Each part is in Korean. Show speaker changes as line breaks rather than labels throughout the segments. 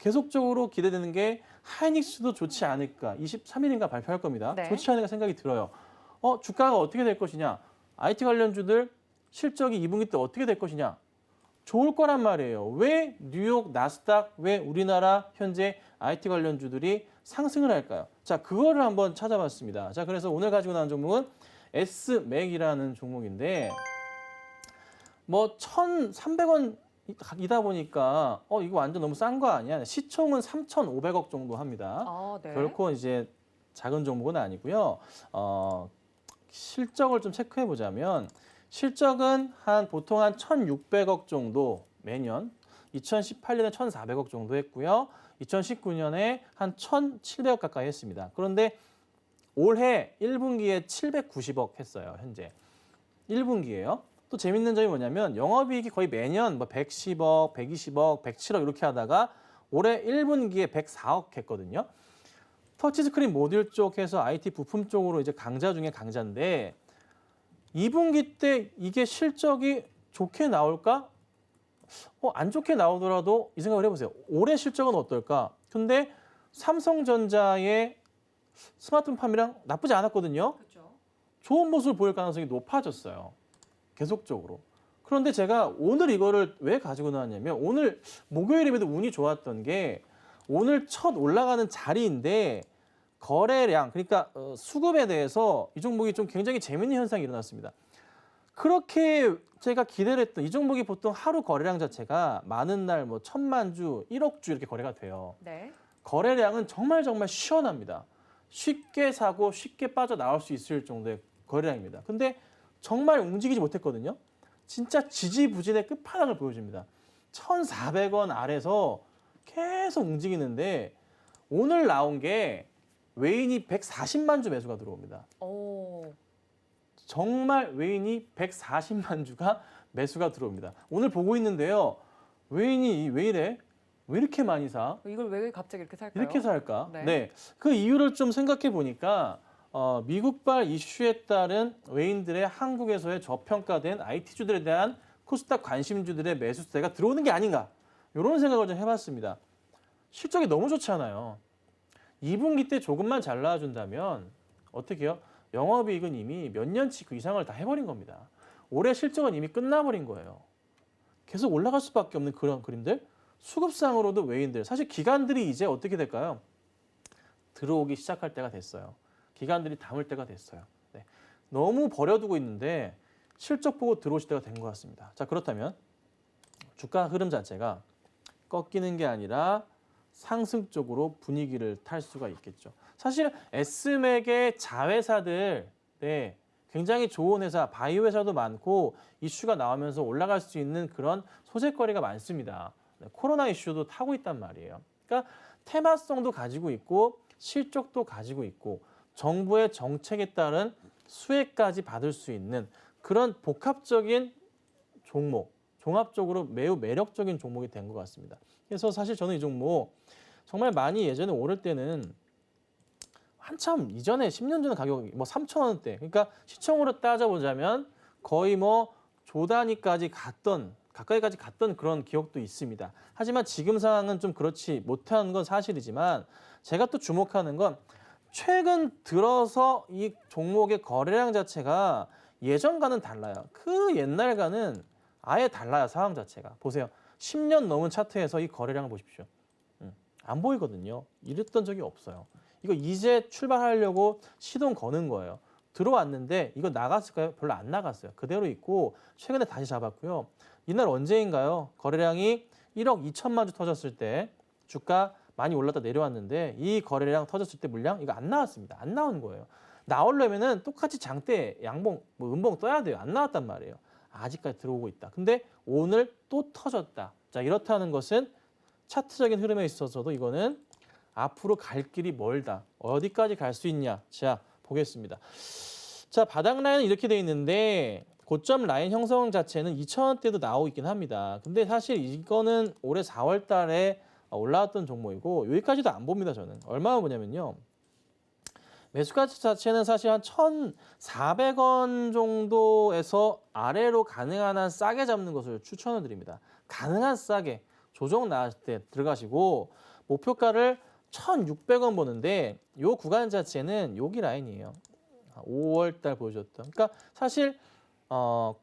계속적으로 기대되는 게 하이닉스도 좋지 않을까. 23일인가 발표할 겁니다.
네.
좋지 않을까 생각이 들어요. 주가가 어떻게 될 것이냐. IT 관련주들 실적이 2분기 때 어떻게 될 것이냐. 좋을 거란 말이에요. 왜 뉴욕, 나스닥, 왜 우리나라 현재 IT 관련주들이 상승을 할까요? 자, 그거를 한번 찾아봤습니다. 자, 그래서 오늘 가지고 나온 종목은 S맥이라는 종목인데 뭐 1,300원 이다 보니까 이거 완전 너무 싼 거 아니야? 시총은 3,500억 정도 합니다.
아, 네.
결코 이제 작은 종목은 아니고요. 실적을 좀 체크해 보자면 실적은 보통 한 1,600억 정도 매년 2018년에 1,400억 정도 했고요. 2019년에 한 1,700억 가까이 했습니다. 그런데 올해 1분기에 790억 했어요. 현재 1분기예요. 또 재밌는 점이 뭐냐면 영업이익이 거의 매년 뭐 110억, 120억, 107억 이렇게 하다가 올해 1분기에 104억 했거든요. 터치스크린 모듈 쪽에서 IT 부품 쪽으로 이제 강자 중에 강자인데 2분기 때 이게 실적이 좋게 나올까? 안 좋게 나오더라도 이 생각을 해보세요. 올해 실적은 어떨까? 근데 삼성전자의 스마트폰 판매량 나쁘지 않았거든요.
그렇죠.
좋은 모습을 보일 가능성이 높아졌어요. 계속적으로. 그런데 제가 오늘 이거를 왜 가지고 나왔냐면 오늘 목요일임에도 운이 좋았던 게 오늘 첫 올라가는 자리인데 거래량, 그러니까 수급에 대해서 이 종목이 좀 굉장히 재밌는 현상이 일어났습니다. 그렇게 제가 기대를 했던 이 종목이 보통 하루 거래량 자체가 많은 날 뭐 1,000만 주, 1억 주 이렇게 거래가 돼요.
네.
거래량은 정말 시원합니다. 쉽게 사고 쉽게 빠져나올 수 있을 정도의 거래량입니다. 근데 정말 움직이지 못했거든요. 진짜 지지부진의 끝판왕을 보여줍니다. 1,400원 아래서 계속 움직이는데 오늘 나온 게 외인이 140만 주 매수가 들어옵니다.
오.
정말 외인이 140만 주가 매수가 들어옵니다. 오늘 보고 있는데요. 외인이 왜 이래? 왜 이렇게 많이 사?
이걸 왜 갑자기 이렇게 살까요?
이렇게 살까?
네.
네. 그 이유를 좀 생각해 보니까 미국발 이슈에 따른 외인들의 한국에서의 저평가된 IT주들에 대한 코스닥 관심주들의 매수세가 들어오는 게 아닌가. 이런 생각을 좀 해봤습니다. 실적이 너무 좋잖아요. 2분기 때 조금만 잘 나와준다면 어떻게 해요? 영업이익은 이미 몇 년치 그 이상을 다 해버린 겁니다. 올해 실적은 이미 끝나버린 거예요. 계속 올라갈 수밖에 없는 그런 그림들. 수급상으로도 외인들, 사실 기관들이 이제 어떻게 될까요? 들어오기 시작할 때가 됐어요. 기관들이 담을 때가 됐어요. 네. 너무 버려두고 있는데 실적 보고 들어오실 때가 된 것 같습니다. 자, 그렇다면 주가 흐름 자체가 꺾이는 게 아니라 상승 쪽으로 분위기를 탈 수가 있겠죠. 사실 S맥의 자회사들, 네, 굉장히 좋은 회사, 바이오 회사도 많고 이슈가 나오면서 올라갈 수 있는 그런 소재거리가 많습니다. 네, 코로나 이슈도 타고 있단 말이에요. 그러니까 테마성도 가지고 있고 실적도 가지고 있고 정부의 정책에 따른 수혜까지 받을 수 있는 그런 복합적인 종목, 종합적으로 매우 매력적인 종목이 된 것 같습니다. 그래서 사실 저는 이 종목 정말 많이 예전에 오를 때는 한참 이전에 10년 전에 가격이 뭐 3,000원대, 그러니까 시총으로 따져보자면 거의 뭐 조 단위까지 가까이까지 갔던 그런 기억도 있습니다. 하지만 지금 상황은 좀 그렇지 못한 건 사실이지만 제가 또 주목하는 건 최근 들어서 이 종목의 거래량 자체가 예전과는 달라요. 그 옛날과는 아예 달라요. 상황 자체가. 보세요. 10년 넘은 차트에서 이 거래량을 보십시오. 안 보이거든요. 이랬던 적이 없어요. 이거 이제 출발하려고 시동 거는 거예요. 들어왔는데 이거 나갔을까요? 별로 안 나갔어요. 그대로 있고 최근에 다시 잡았고요. 이날 언제인가요? 거래량이 1억 2천만 주 터졌을 때 주가 많이 올랐다 내려왔는데 이 거래량 터졌을 때 물량 이거 안 나왔습니다. 안 나온 거예요. 나오려면은 똑같이 장대, 양봉, 뭐 음봉 떠야 돼요. 안 나왔단 말이에요. 아직까지 들어오고 있다. 근데 오늘 또 터졌다. 자, 이렇다는 것은 차트적인 흐름에 있어서도 이거는 앞으로 갈 길이 멀다. 어디까지 갈 수 있냐? 자, 보겠습니다. 자, 바닥 라인은 이렇게 돼 있는데 고점 라인 형성 자체는 2,000원대도 나오고 있긴 합니다. 근데 사실 이거는 올해 4월 달에 올라왔던 종목이고 여기까지도 안 봅니다, 저는. 얼마나 보냐면요. 매수가 자체는 사실 한 1,400원 정도에서 아래로 가능한 한 싸게 잡는 것을 추천을 드립니다. 가능한 싸게. 조정 나왔을 때 들어가시고 목표가를 1,600원 보는데 요 구간 자체는 여기 라인이에요. 5월 달 보여줬던. 그러니까 사실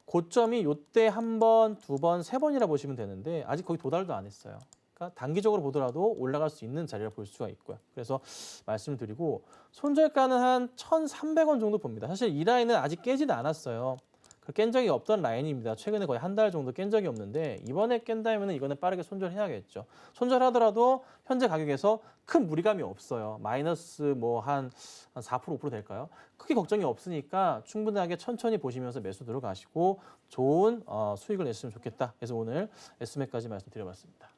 고점이 요때 한 번, 두 번, 세 번이라 보시면 되는데 아직 거기 도달도 안 했어요. 그러니까 단기적으로 보더라도 올라갈 수 있는 자리라 볼 수가 있고요. 그래서 말씀드리고 손절가는 한 1,300원 정도 봅니다. 사실 이 라인은 아직 깨지도 않았어요. 깬 적이 없던 라인입니다. 최근에 거의 한 달 정도 깬 적이 없는데 이번에 깬다면 이거는 빠르게 손절해야겠죠. 손절하더라도 현재 가격에서 큰 무리감이 없어요. 마이너스 뭐 한 4% 5% 될까요? 크게 걱정이 없으니까 충분하게 천천히 보시면서 매수 들어가시고 좋은 수익을 냈으면 좋겠다. 그래서 오늘 SMA까지 말씀드려봤습니다.